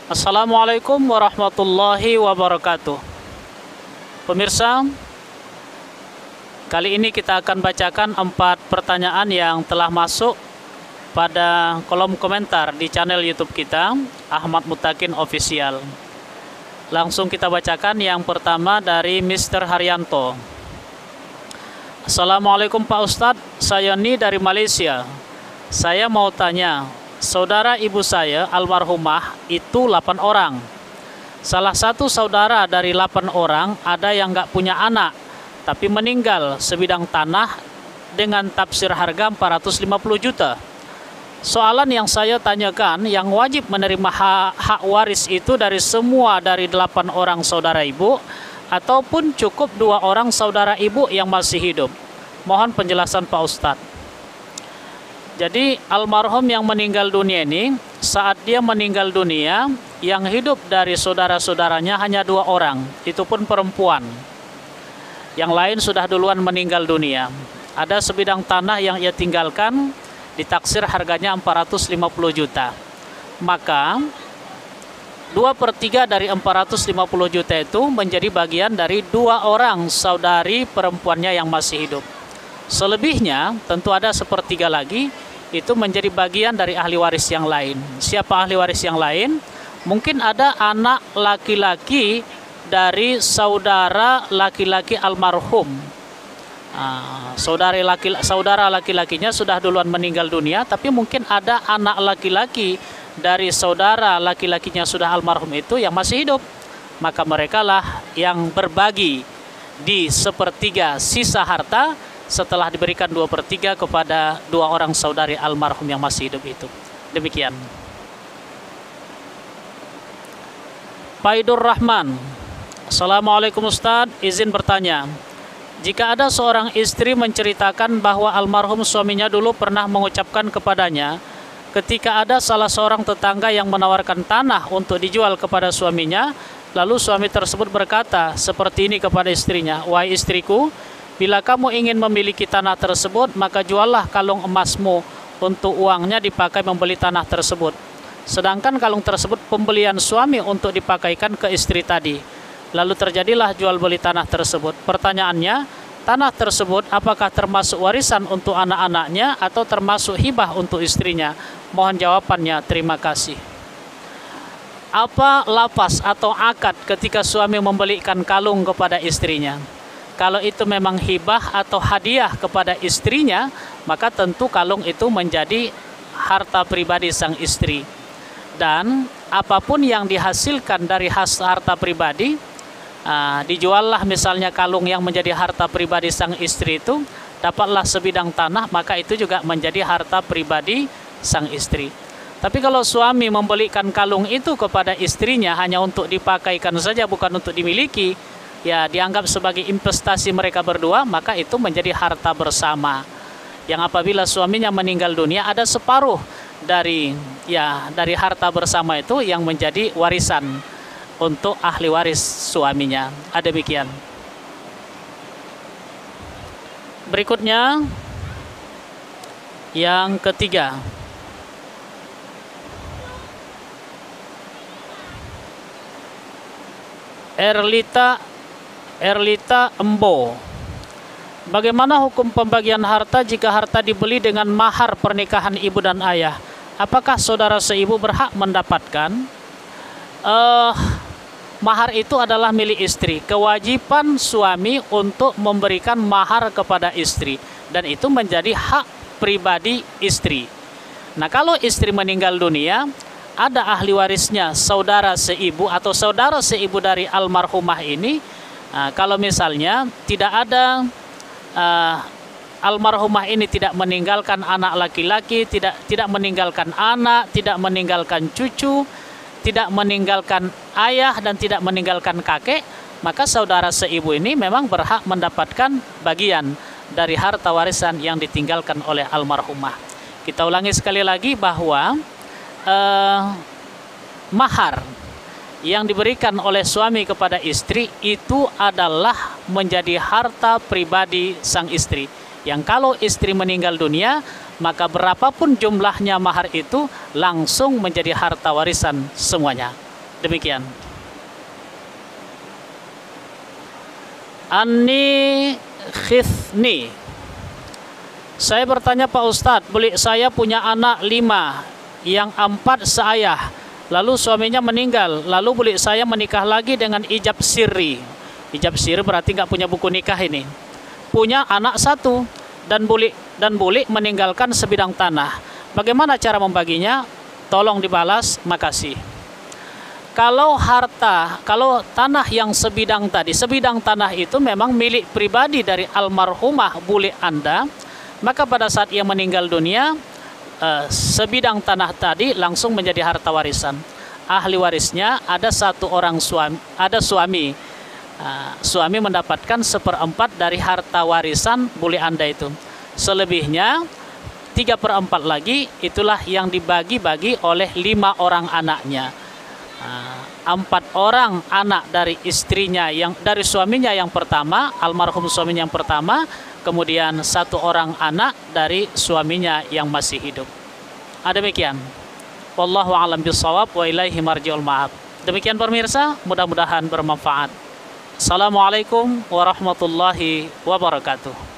Assalamualaikum warahmatullahi wabarakatuh. Pemirsa, kali ini kita akan bacakan 4 pertanyaan yang telah masuk pada kolom komentar di channel YouTube kita, Ahmad Mutakin Official. Langsung kita bacakan yang pertama dari Mr. Haryanto. Assalamualaikum Pak Ustadz, saya Ni dari Malaysia. Saya mau tanya, saudara ibu saya almarhumah itu 8 orang. Salah satu saudara dari 8 orang ada yang nggak punya anak, tapi meninggal sebidang tanah dengan tafsir harga 450 juta. Soalan yang saya tanyakan, yang wajib menerima hak waris itu dari 8 orang saudara ibu, ataupun cukup 2 orang saudara ibu yang masih hidup? Mohon penjelasan Pak Ustadz. Jadi almarhum yang meninggal dunia ini, saat dia meninggal dunia, yang hidup dari saudara-saudaranya hanya 2 orang, itu pun perempuan. Yang lain sudah duluan meninggal dunia. Ada sebidang tanah yang ia tinggalkan, ditaksir harganya 450 juta. Maka 2/3 dari 450 juta itu menjadi bagian dari 2 orang saudari perempuannya yang masih hidup. Selebihnya tentu ada 1/3 lagi, itu menjadi bagian dari ahli waris yang lain. Siapa ahli waris yang lain? Mungkin ada anak laki-laki dari saudara laki-laki almarhum. Saudara laki-lakinya sudah duluan meninggal dunia, tapi mungkin ada anak laki-laki dari saudara laki-lakinya sudah almarhum itu yang masih hidup. Maka merekalah yang berbagi di 1/3 sisa harta setelah diberikan 2/3 kepada 2 orang saudari almarhum yang masih hidup itu. Demikian. Faidur Rahman. Assalamualaikum Ustadz, izin bertanya. Jika ada seorang istri menceritakan bahwa almarhum suaminya dulu pernah mengucapkan kepadanya, ketika ada salah seorang tetangga yang menawarkan tanah untuk dijual kepada suaminya, lalu suami tersebut berkata seperti ini kepada istrinya, "Wahai istriku, bila kamu ingin memiliki tanah tersebut, maka juallah kalung emasmu untuk uangnya dipakai membeli tanah tersebut. Sedangkan kalung tersebut pembelian suami untuk dipakaikan ke istri tadi." Lalu terjadilah jual beli tanah tersebut. Pertanyaannya, tanah tersebut apakah termasuk warisan untuk anak-anaknya atau termasuk hibah untuk istrinya? Mohon jawabannya, terima kasih. Apa lafaz atau akad ketika suami membelikan kalung kepada istrinya? Kalau itu memang hibah atau hadiah kepada istrinya, maka tentu kalung itu menjadi harta pribadi sang istri. Dan apapun yang dihasilkan dari harta pribadi, dijuallah misalnya kalung yang menjadi harta pribadi sang istri itu, dapatlah sebidang tanah, maka itu juga menjadi harta pribadi sang istri. Tapi kalau suami membelikan kalung itu kepada istrinya hanya untuk dipakaikan saja, bukan untuk dimiliki, ya dianggap sebagai investasi mereka berdua, maka itu menjadi harta bersama. Yang apabila suaminya meninggal dunia, ada separuh dari harta bersama itu yang menjadi warisan untuk ahli waris suaminya. Ada demikian. Berikutnya yang ketiga. Erlita Embo. Bagaimana hukum pembagian harta jika harta dibeli dengan mahar pernikahan ibu dan ayah? Apakah saudara seibu berhak mendapatkan? Mahar itu adalah milik istri. Kewajiban suami untuk memberikan mahar kepada istri, dan itu menjadi hak pribadi istri. Nah, kalau istri meninggal dunia, ada ahli warisnya, saudara seibu atau saudara seibu dari almarhumah ini. Kalau misalnya tidak ada almarhumah ini tidak meninggalkan anak laki-laki, tidak meninggalkan anak, tidak meninggalkan cucu, tidak meninggalkan ayah, dan tidak meninggalkan kakek, maka saudara seibu ini memang berhak mendapatkan bagian dari harta warisan yang ditinggalkan oleh almarhumah. Kita ulangi sekali lagi bahwa mahar yang diberikan oleh suami kepada istri itu adalah menjadi harta pribadi sang istri, yang kalau istri meninggal dunia, maka berapapun jumlahnya mahar itu langsung menjadi harta warisan semuanya. Demikian. Anni khithni. Saya bertanya Pak Ustadz, saya punya anak 5, yang 4 seayah, lalu suaminya meninggal, lalu boleh saya menikah lagi dengan ijab sirri. Ijab sirri berarti nggak punya buku nikah ini. Punya anak 1 dan boleh meninggalkan sebidang tanah. Bagaimana cara membaginya? Tolong dibalas, makasih. Kalau tanah yang sebidang tadi, sebidang tanah itu memang milik pribadi dari almarhumah bule Anda, maka pada saat ia meninggal dunia, sebidang tanah tadi langsung menjadi harta warisan. Ahli warisnya ada suami. Suami mendapatkan 1/4 dari harta warisan bule Anda itu. Selebihnya 3/4 lagi itulah yang dibagi-bagi oleh 5 orang anaknya. 4 orang anak dari istrinya, dari suaminya yang pertama, almarhum suaminya yang pertama, kemudian 1 orang anak dari suaminya yang masih hidup. Demikian. Wallahu a'lam bishawab wa ilaihi marji'ul ma'ab. Demikian pemirsa, mudah-mudahan bermanfaat. Assalamualaikum warahmatullahi wabarakatuh.